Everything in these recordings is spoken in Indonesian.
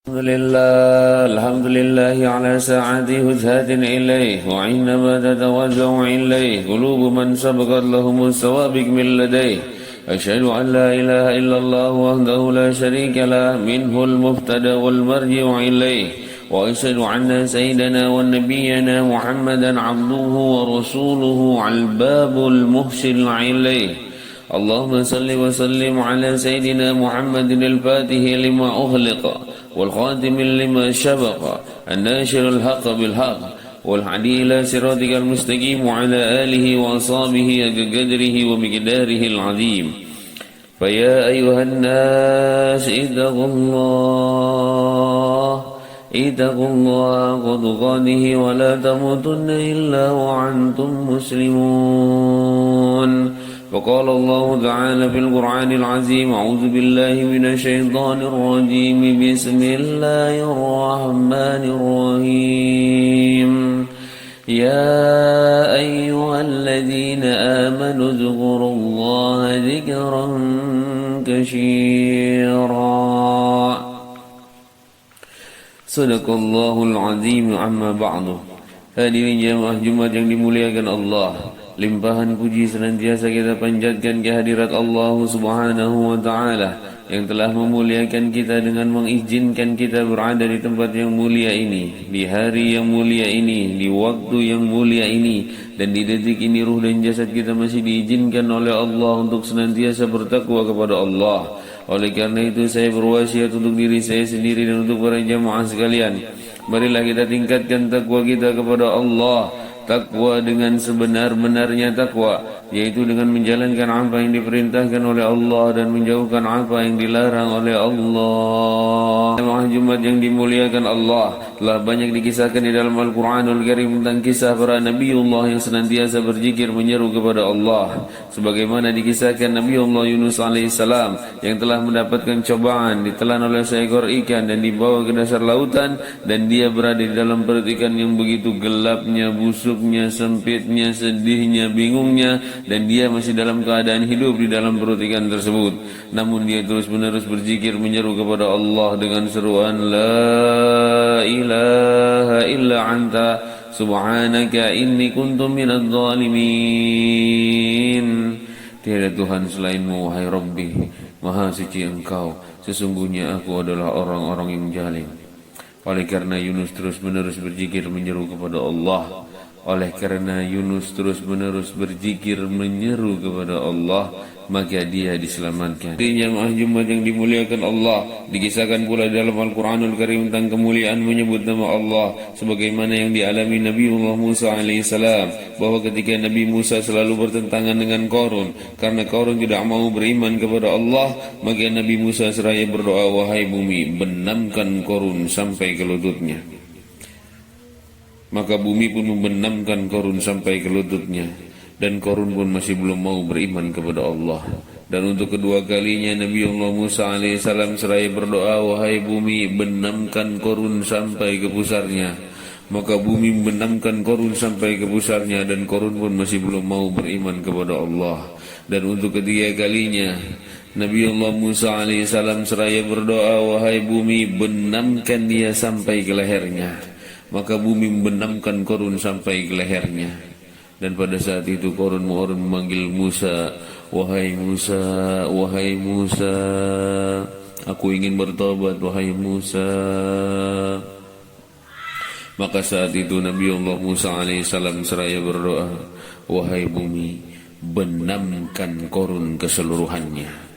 الحمد لله على ساعة هجهة إليه وعندما تتوجه إليه قلوب من سبقت لهم السوابق من لديه أشهد أن لا إله إلا الله وحده لا شريك له منه المبتدأ والمرجع إليه وأشهد أن سيدنا ونبينا محمدا عبده ورسوله الباب المحسن إليه اللهم صل وسلم على سيدنا محمد الفاتح لما أغلق والخاتم لما سبق الناشر الحق بالحق والهادي إلى صراطك المستقيم وعلى آله وأصحابه قدره ومقداره العظيم فيا أيها الناس اتقوا الله وتقاته ولا تموتن إلا وأنتم مسلمون وقال الله تعالى في القرآن العظيم أعوذ بالله من الشيطان الرجيم بسم الله الرحمن الرحيم يا أيها الذين آمنوا اذكروا الله ذكرا كثيرا صدق الله العظيم عما بعد. Hadirin jamaah Jumat yang dimuliakan Allah, limpahan puji senantiasa kita panjatkan kehadirat Allah Subhanahu wa Ta'ala yang telah memuliakan kita dengan mengizinkan kita berada di tempat yang mulia ini, di hari yang mulia ini, di waktu yang mulia ini, dan di detik ini ruh dan jasad kita masih diizinkan oleh Allah untuk senantiasa bertakwa kepada Allah. Oleh karena itu saya berwasiat untuk diri saya sendiri dan untuk para jamaah sekalian, marilah kita tingkatkan takwa kita kepada Allah. Takwa dengan sebenar-benarnya takwa, yaitu dengan menjalankan apa yang diperintahkan oleh Allah dan menjauhkan apa yang dilarang oleh Allah. Jemaah Jumat yang dimuliakan Allah, telah banyak dikisahkan di dalam Al-Quranul Karim tentang kisah para Nabiullah yang senantiasa berzikir menyeru kepada Allah, sebagaimana dikisahkan Nabiullah Yunus alaihissalam yang telah mendapatkan cobaan, ditelan oleh seekor ikan dan dibawa ke dasar lautan, dan dia berada di dalam perut ikan yang begitu gelapnya, busuknya, sempitnya, sedihnya, bingungnya, dan dia masih dalam keadaan hidup di dalam perut ikan tersebut. Namun dia terus-menerus berzikir menyeru kepada Allah dengan seruan La ilaha illa anta subhanaka inni kuntu minadh dhalimin. Tiada Tuhan selainmu, wahai Rabbi, Maha suci Engkau, sesungguhnya aku adalah orang-orang yang zalim. Oleh karena Yunus terus-menerus berzikir menyeru kepada Allah, oleh karena Yunus terus-menerus berzikir menyeru kepada Allah, maka dia diselamatkan. Jemaah Jumat yang dimuliakan Allah, dikisahkan pula dalam Al-Quranul Karim tentang kemuliaan menyebut nama Allah, sebagaimana yang dialami Nabiullah Musa alaihissalam, bahwa ketika Nabi Musa selalu bertentangan dengan Qarun, karena Qarun tidak mau beriman kepada Allah, maka Nabi Musa seraya berdoa, wahai bumi, benamkan Qarun sampai ke lututnya. Maka bumi pun membenamkan Qarun sampai ke lututnya, dan Qarun pun masih belum mau beriman kepada Allah. Dan untuk kedua kalinya Nabiullah Musa alaihissalam seraya berdoa, wahai bumi, benamkan Qarun sampai ke pusarnya. Maka bumi membenamkan Qarun sampai ke pusarnya, dan Qarun pun masih belum mau beriman kepada Allah. Dan untuk ketiga kalinya Nabiullah Musa alaihissalam seraya berdoa, wahai bumi, benamkan dia sampai ke lehernya. Maka bumi membenamkan Qarun sampai ke lehernya. Dan pada saat itu Qarun memanggil Musa, wahai Musa, wahai Musa, aku ingin bertobat, wahai Musa. Maka saat itu Nabiullah Musa alaihissalam seraya berdoa, wahai bumi, benamkan Qarun keseluruhannya.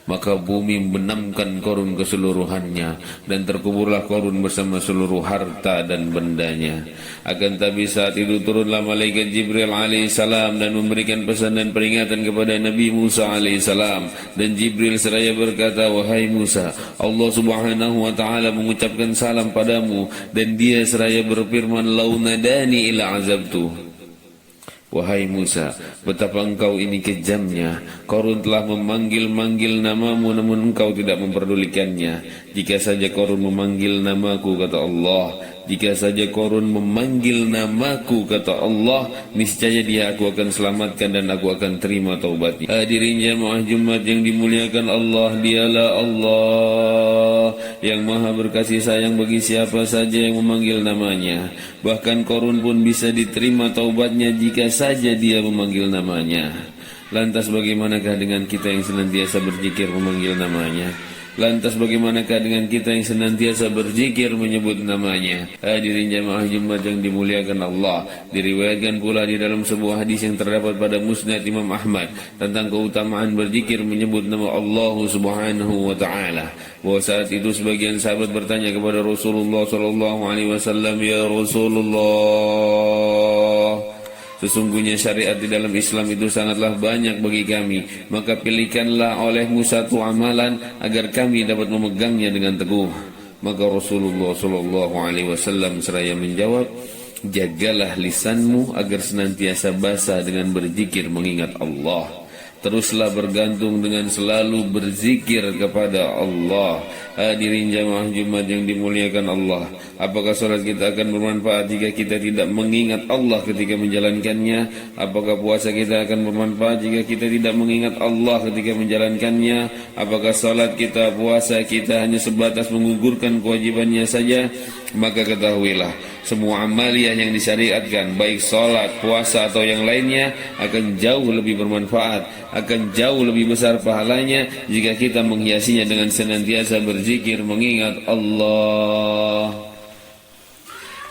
Maka bumi membenamkan Qarun keseluruhannya, dan terkuburlah Qarun bersama seluruh harta dan bendanya. Akan tapi saat itu turunlah malaikat Jibril alaihissalam dan memberikan pesan dan peringatan kepada Nabi Musa alaihissalam. Dan Jibril seraya berkata, wahai Musa, Allah Subhanahu wa Ta'ala mengucapkan salam padamu, dan dia seraya berfirman, lau nadani ila azabtu. Wahai Musa, betapa engkau ini kejamnya. Qarun telah memanggil-manggil namamu, namun engkau tidak memperdulikannya. jika saja korun memanggil namaku, kata Allah. Jika saja korun memanggil namaku, kata Allah, niscaya dia aku akan selamatkan dan aku akan terima taubatnya. Hadirin jamaah Jumat yang dimuliakan Allah, dialah Allah yang maha berkasih sayang bagi siapa saja yang memanggil namanya. Bahkan korun pun bisa diterima taubatnya jika saja dia memanggil namanya. Lantas bagaimanakah dengan kita yang senantiasa berzikir memanggil namanya? Lantas bagaimanakah dengan kita yang senantiasa berzikir menyebut namanya? Hadirin jamaah Jumat yang dimuliakan Allah, diriwayatkan pula di dalam sebuah hadis yang terdapat pada Musnad Imam Ahmad tentang keutamaan berzikir menyebut nama Allah Subhanahu wa taala. Bahwa saat itu sebagian sahabat bertanya kepada Rasulullah sallallahu alaihi wasallam, "Ya Rasulullah, sesungguhnya syariat di dalam Islam itu sangatlah banyak bagi kami, maka pilihkanlah olehmu satu amalan agar kami dapat memegangnya dengan teguh." Maka Rasulullah SAW seraya menjawab, "Jagalah lisanmu agar senantiasa basah dengan berzikir mengingat Allah. Teruslah bergantung dengan selalu berzikir kepada Allah." Hadirin jamaah Jumat yang dimuliakan Allah, apakah salat kita akan bermanfaat jika kita tidak mengingat Allah ketika menjalankannya? Apakah puasa kita akan bermanfaat jika kita tidak mengingat Allah ketika menjalankannya? Apakah salat kita, puasa kita hanya sebatas menggugurkan kewajibannya saja? Maka ketahuilah, semua amaliyah yang disyariatkan, baik salat, puasa atau yang lainnya, akan jauh lebih bermanfaat, akan jauh lebih besar pahalanya jika kita menghiasinya dengan senantiasa berzikir mengingat Allah.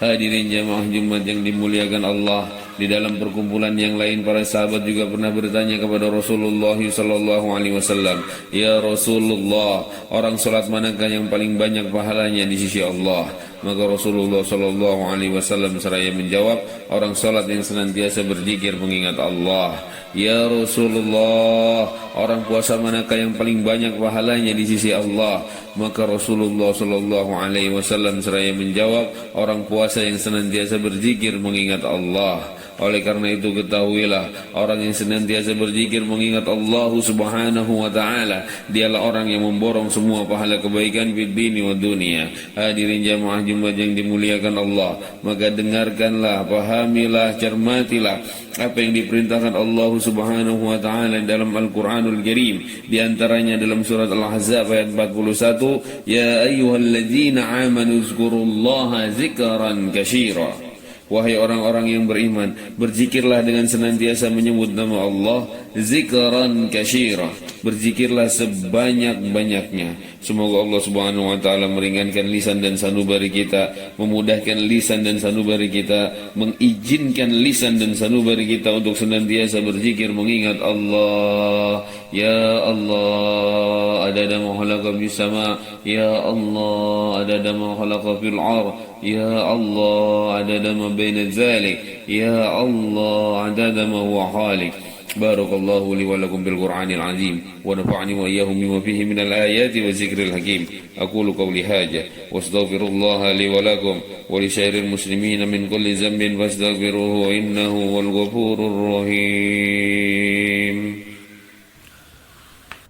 Hadirin jamaah Jumat yang dimuliakan Allah, di dalam perkumpulan yang lain para sahabat juga pernah bertanya kepada Rasulullah sallallahu alaihi wasallam, "Ya Rasulullah, orang salat manakah yang paling banyak pahalanya di sisi Allah?" Maka Rasulullah sallallahu alaihi wasallam seraya menjawab, "Orang salat yang senantiasa berzikir mengingat Allah." "Ya Rasulullah, orang puasa manakah yang paling banyak pahalanya di sisi Allah?" Maka Rasulullah sallallahu alaihi wasallam seraya menjawab, "Orang puasa yang senantiasa berzikir mengingat Allah." Oleh karena itu ketahuilah, orang yang senantiasa berzikir mengingat Allah Subhanahu wa taala, dialah orang yang memborong semua pahala kebaikan di dini wa dunia. Hadirin jamaah Jumat yang dimuliakan Allah, maka dengarkanlah, pahamilah, cermatilah apa yang diperintahkan Allah Subhanahu wa taala dalam Al-Qur'anul Karim, di antaranya dalam surat Al-Ahzab ayat 41, "Ya ayyuhalladzina amanu zkurullaha dzikran katsira." Wahai orang-orang yang beriman, berzikirlah dengan senantiasa menyebut nama Allah, zikran katsira, berzikirlah sebanyak-banyaknya. Semoga Allah Subhanahu wa taala meringankan lisan dan sanubari kita, memudahkan lisan dan sanubari kita, mengizinkan lisan dan sanubari kita untuk senantiasa berzikir mengingat Allah. Ya Allah, adada ma khalaqa fis sama, ya Allah, adada ma khalaqa fil ard, ya Allah, adada ma baina dzalik, ya Allah, adada ma huwa khaliq. بارك الله لي ولكم بالقرآن العظيم ونفعني وإياهم بما فيه من الآيات والذكر الحكيم. أقول قولي هذا واستغفر الله لي ولكم ولسائر المسلمين من كل ذنب فاستغفروه إنه هو الغفور الرحيم.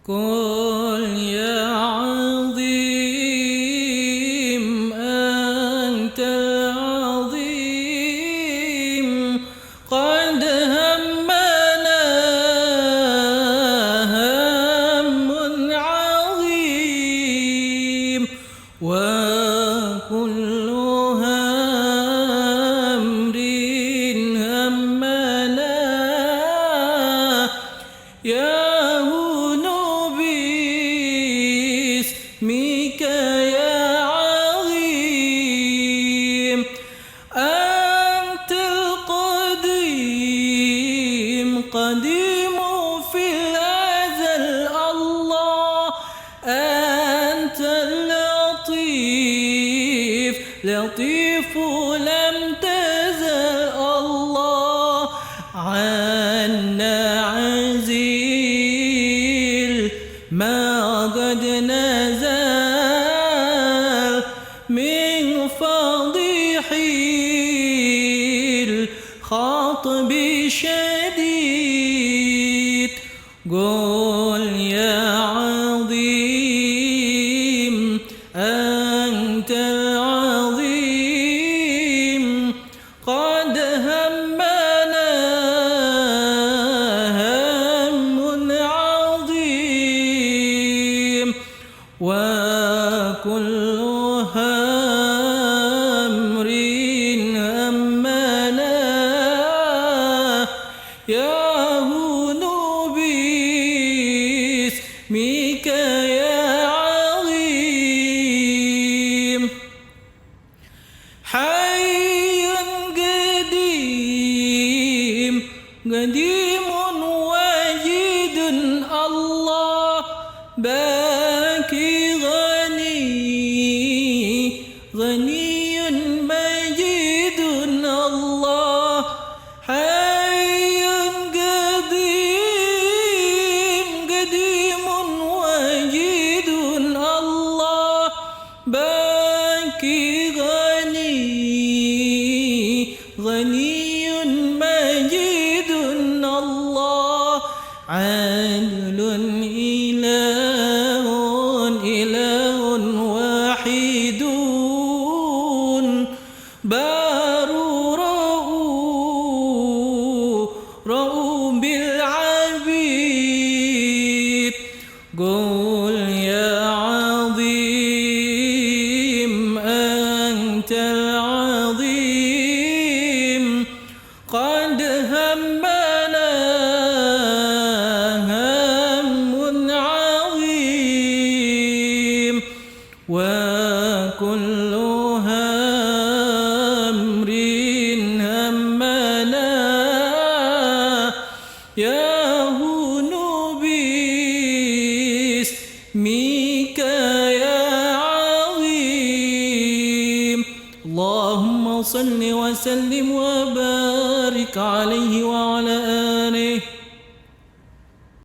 قل يا عظيم أنت العظيم قد وكل أمر همنا يهون باسمك يا عظيم. أنت القديم قديم في الأزل الله، أنت اللطيف لطيف لم تزل الله، عنا عزيل ما قد نزل من فضيح الخاطب شديد. قل يا عظيم العظيم قد همنا هم عظيم وكل أمر همنا يهون باسمك يا عظيم حي قديم قديم واجد الله باكي غني غني مجيد الله حي قديم قديم واجد الله باكي غني غني مجيد الله عادل إله إله واحد بار رؤوف بالعبيد قل يا عظيم أنت العظيم قد همنا هم عظيم وكل أمر همنا يهون باسمك يا عظيم اللهم صل وسلم وبارك عليه وعلى